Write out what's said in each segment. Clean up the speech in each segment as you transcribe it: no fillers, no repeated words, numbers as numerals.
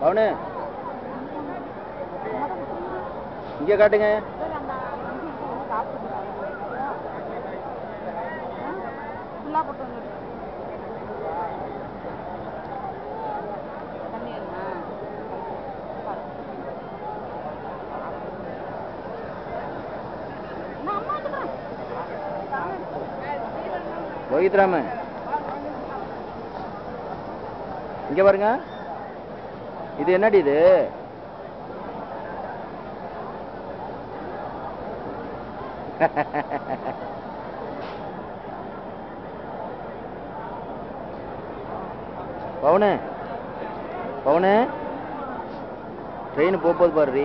அவனு இங்கே காட்டுங்க. ரோஹித்ராம இங்க பாருங்க. இது என்னடி இது? பவுனு பவுனு ட்ரெயின் போகுது பாரு.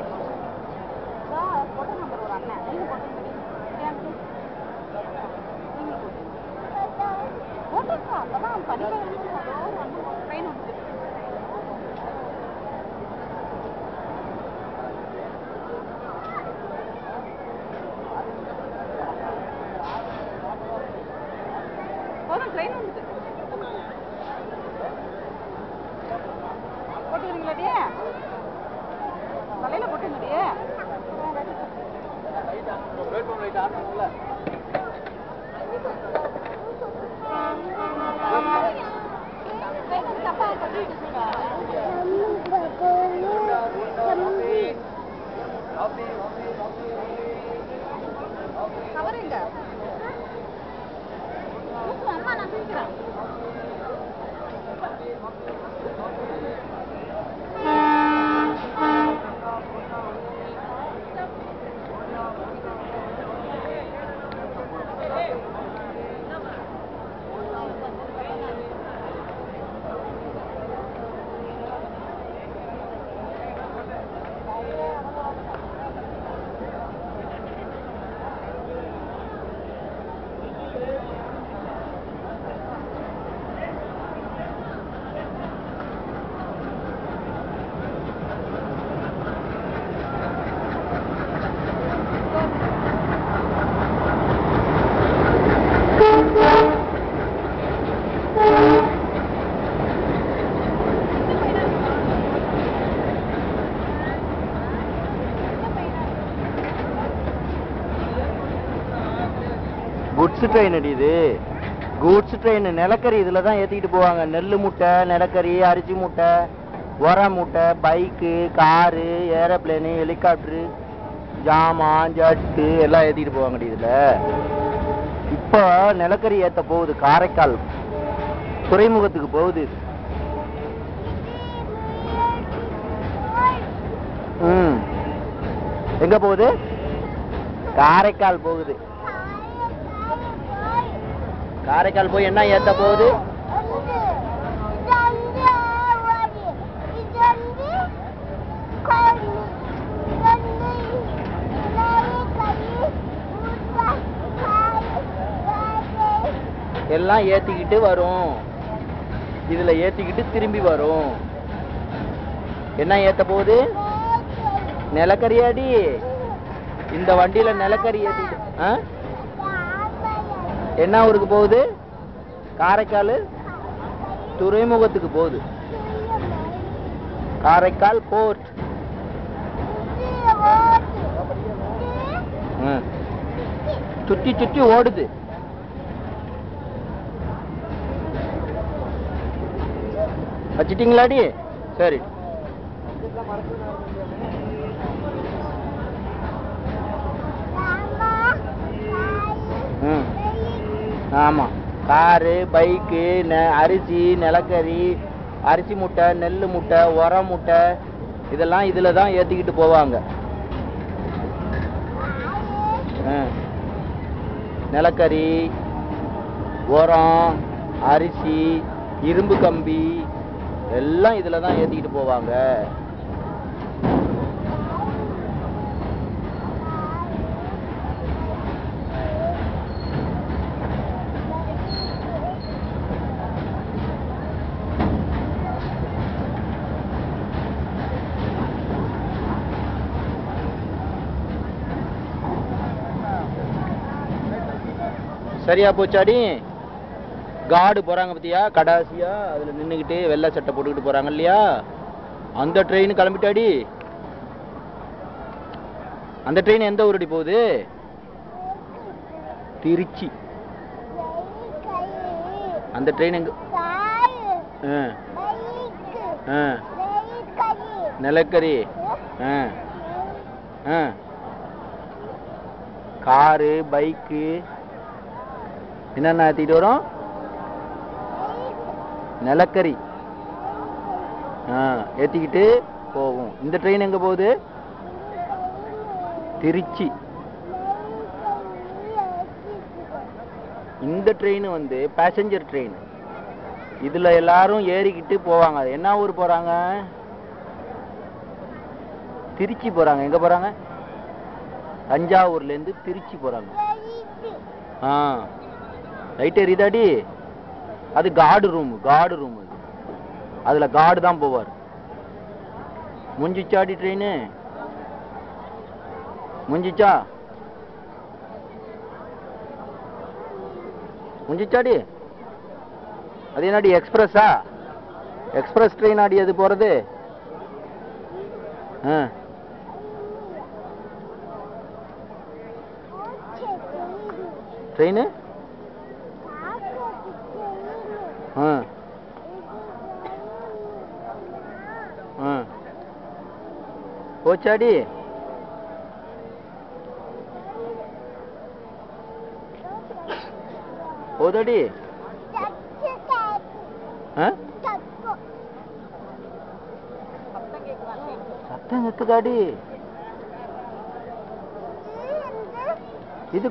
குட்ஸ் ட்ரெயின் அடியுது. கூட்ஸ் ட்ரெயின் நிலக்கரி இதில் தான் ஏற்றிக்கிட்டு போவாங்க. நெல் மூட்டை, நிலக்கரி, அரிசி மூட்டை, உரம் மூட்டை, பைக்கு, காரு, ஏரோப்ளேனு, ஹெலிகாப்டரு, ஜாமான், ஜட்டு எல்லாம் ஏற்றிக்கிட்டு போவாங்கடி இதில். இப்போ நிலக்கரி ஏற்ற போகுது. காரைக்கால் துறைமுகத்துக்கு போகுது. எங்க போகுது? காரைக்கால் போகுது. காரைக்கால் போய் என்ன ஏத்த போகுது? எல்லாம் ஏத்திக்கிட்டு வரும். இதுல ஏத்திக்கிட்டு திரும்பி வரும். என்ன ஏத்த போகுது? நிலக்கரியாடி. இந்த வண்டியில நிலக்கரி ஏத்திக்கிட்டு என்ன ஊருக்கு போகுது? காரைக்கால் துறைமுகத்துக்கு போகுது. காரைக்கால் போர்ட். சுற்றி சுற்றி ஓடுது. வச்சிட்டீங்களாடி? சரி. ஆமா, காரு, பைக்கு, அரிசி, நிலக்கரி, அரிசி மூட்டை, நெல் மூட்டை, உரம் மூட்டை இதெல்லாம் இதுல தான் ஏத்திக்கிட்டு போவாங்க. நிலக்கரி, உரம், அரிசி, இரும்பு கம்பி எல்லாம் இதுல தான் ஏத்திக்கிட்டு போவாங்க. சரியா போச்சாடி? கார்டு போறாங்க பத்தியா, கடாசியா அதுல நின்னுக்கிட்டு வெள்ளை சட்டை போட்டுக்கிட்டு போறாங்க இல்லையா? அந்த ட்ரெயின் கிளம்பிட்டாடி. அந்த ட்ரெயின் எந்த ஊரடி போகுது? திருச்சி. அந்த ட்ரெயின் எங்க? நிலக்கரி. காரு, பைக்கு என்னென்ன ஏற்றிட்டு வரும்? நிலக்கரி ஏற்றிக்கிட்டு போகும். இந்த ட்ரெயின் எங்கே போகுது? திருச்சி. இந்த ட்ரெயின் வந்து பேசஞ்சர் ட்ரெயின். இதில் எல்லாரும் ஏறிக்கிட்டு போவாங்க. என்ன ஊர் போகிறாங்க? திருச்சி போகிறாங்க. எங்கே போகிறாங்க? தஞ்சாவூர்லேருந்து திருச்சி போகிறாங்க. லைட் எரியுதாடி? அது கார்டு ரூம். அது அதில் கார்டு தான் போவார். முடிஞ்சிச்சாடி ட்ரெயின்? முடிஞ்சிச்சா? முடிஞ்சிச்சாடி? அது என்னடி எக்ஸ்பிரஸா? எக்ஸ்பிரஸ் ட்ரெயின் ஆடி அது போகிறது? ட்ரெயின் போச்சாடி? போதடி? சத்தம் கேக்குதாடி? இது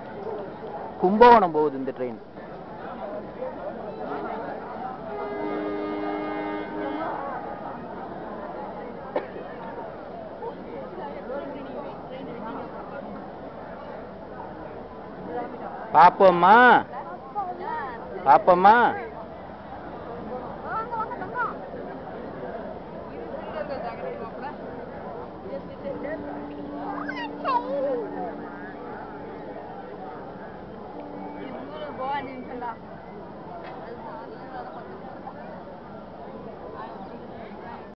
கும்பகோணம் போகுது இந்த ட்ரெயின். பாப்போம்மா.